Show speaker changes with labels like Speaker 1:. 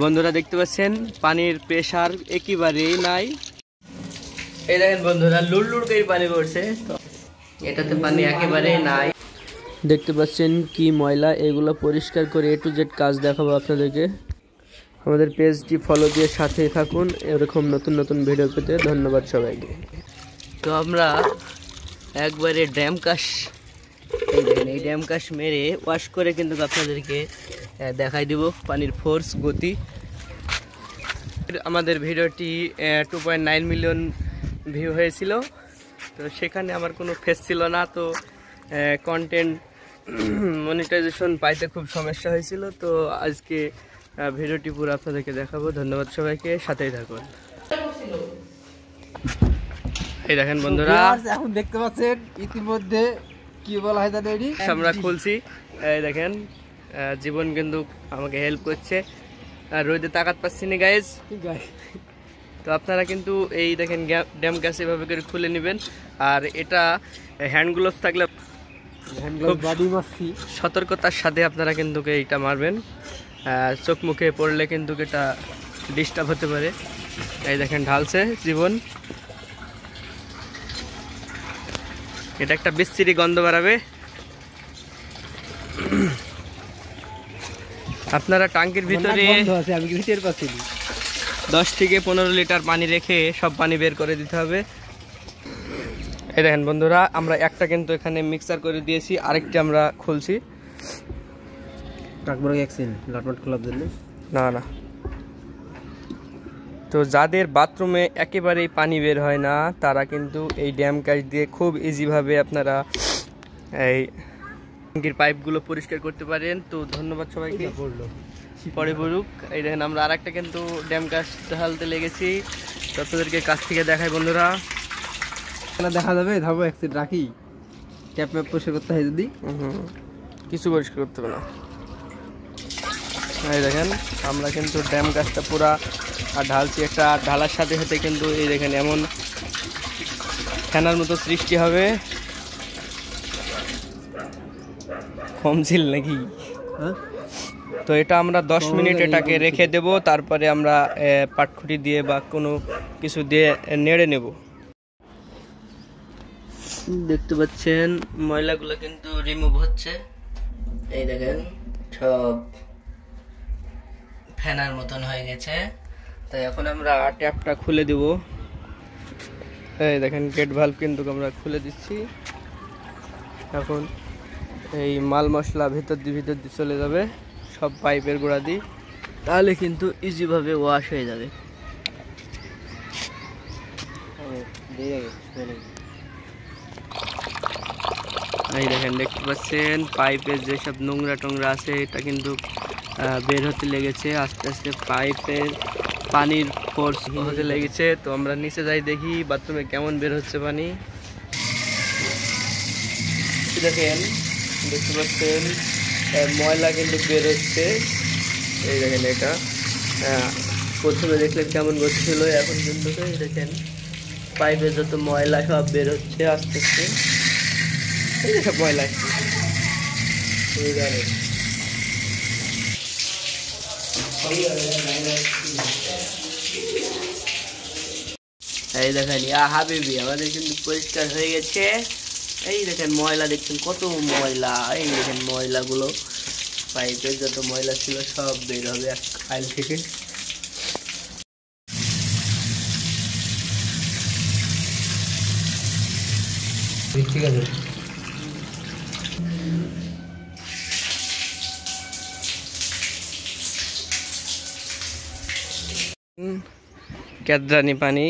Speaker 1: বন্ধুরা দেখতে পাচ্ছেন পানির প্রেসার একেবারেই নাই। এই দেখেন বন্ধুরা লুড়লুড় করে পানি পড়ছে, তো এটাতে পানি একেবারেই নাই। দেখতে পাচ্ছেন কি ময়লা, এগুলো পরিষ্কার করে A to Z কাজ দেখাবো আপনাদেরকে। আমাদের পেজটি ফলো দিয়ে সাথেই থাকুন এরকম নতুন নতুন ভিডিও পেতে। ধন্যবাদ সবাইকে। তো আমরা একবারে ড্যাম কাশ, এই ড্যাম কাশ মেরে ওয়াশ করে কিন্তু আপনাদেরকে দেখাই দিব পানির ফোর্স, গতি। আমাদের ভিডিওটি 2.9 মিলিয়ন ভিউ হয়েছিল, তো সেখানে আমার কোনো ফেস ছিল না, তো কন্টেন্ট মনিটাইজেশন পাইতে খুব সমস্যা হয়েছিল। তো আজকে ভিডিওটি পুরো আপনাদেরকে দেখাবো। ধন্যবাদ সবাইকে, সাথেই থাকুন। এই দেখেন বন্ধুরা,
Speaker 2: এখন দেখতে পাচ্ছেন ইতিমধ্যে কি বলা হয় জানেন,
Speaker 1: আমরা খুলছি। এই দেখেন জীবন কিন্তু আমাকে হেল্প করছে, আর রোদে তাকাত পাচ্ছি না গাইজ। তো আপনারা কিন্তু এই দেখেন ড্যাম গ্যাস এভাবে করে খুলে নেবেন, আর এটা হ্যান্ড গ্লোভস থাকলে সতর্কতার সাথে আপনারা কিন্তু এইটা মারবেন। চোখ মুখে পড়লে কিন্তু এটা ডিস্টার্ব হতে পারে। এই দেখেন ঢালছে জীবন, এটা একটা বিশ্রী গন্ধ বাড়াবে। আপনারা ট্যাঙ্কির ভিতরে 10 থেকে 15 লিটার পানি রেখে সব পানি বের করে দিতে হবে। এই দেখেন বন্ধুরা, আমরা একটা কিন্তু এখানে মিক্সার করে দিয়েছি, আরেকটি আমরা খুলছি। না না, তো যাদের বাথরুমে একেবারেই পানি বের হয় না তারা কিন্তু এই ড্যাম কাজ দিয়ে খুব ইজিভাবে আপনারা এই ট্যাঙ্কির পাইপগুলো পরিষ্কার করতে পারেন। তো ধন্যবাদ সবাইকে, পরে বলুক। এই দেখেন আমরা আরেকটা কিন্তু ড্যাম কাজ ঢালতে লেগেছি, তো আপনাদেরকে কাছ থেকে দেখাই বন্ধুরা।
Speaker 2: দেখা যাবে ধাবো একসাথে রাখি, ট্যাপ ম্যাপ পরিষ্কার করতে হয় যদি
Speaker 1: কিছু পরিষ্কার করতে হবে না। এই দেখেন আমরা কিন্তু ড্যাম গাছটা পুরা আর ঢালছি, একটা ঢালার সাথে সাথে কিন্তু এই দেখেন এমন ফেনার মতো সৃষ্টি হবে। কম ছিল নাকি? তো এটা আমরা 10 মিনিট এটাকে রেখে দেব, তারপরে আমরা পাটখুটি দিয়ে বা কোনো কিছু দিয়ে নেড়ে নেব। দেখতে পাচ্ছেন ময়লাগুলো কিন্তু রিমুভ হচ্ছে, এই দেখেন সব ফেনার মতন হয়ে গেছে। তাই এখন আমরা ট্যাপটা খুলে দেব। এই দেখেন গেট ভালভ কিন্তু আমরা খুলে দিচ্ছি। এখন এই মাল মশলা ভিতর দিয়ে চলে যাবে সব পাইপের গোড়া দিয়ে, তাহলে কিন্তু ইজিভাবে ওয়াশ হয়ে যাবে। এই দেখেন দেখতে পাচ্ছেন পাইপের যেসব নোংরা টোংরা আছে এটা কিন্তু বের হতে লেগেছে, আস্তে আস্তে পাইপের পানির ফোর্স হতে লেগেছে। তো আমরা নিচে যাই দেখি বাথরুমে কেমন বের হচ্ছে পানি। দেখেন দেখতে পাচ্ছেন ময়লা কিন্তু বের হচ্ছে। এই দেখেন এটা প্রথমে দেখলেন কেমন করছিল, এখন কিন্তু দেখেন পাইপে যত ময়লা সব বের হচ্ছে আস্তে আস্তে। এই সব ময়লা এই দেখেন হাবিবি আমাদের কিন্তু পরিষ্কার হয়ে গেছে। এই দেখেন ময়লা দেখছেন কত ময়লা, এই দেখেন ময়লাগুলো পাইপের যত ময়লা ছিল সব বের হবে এক আইল থেকে। ঠিক আছে, কেদ্রানি পানি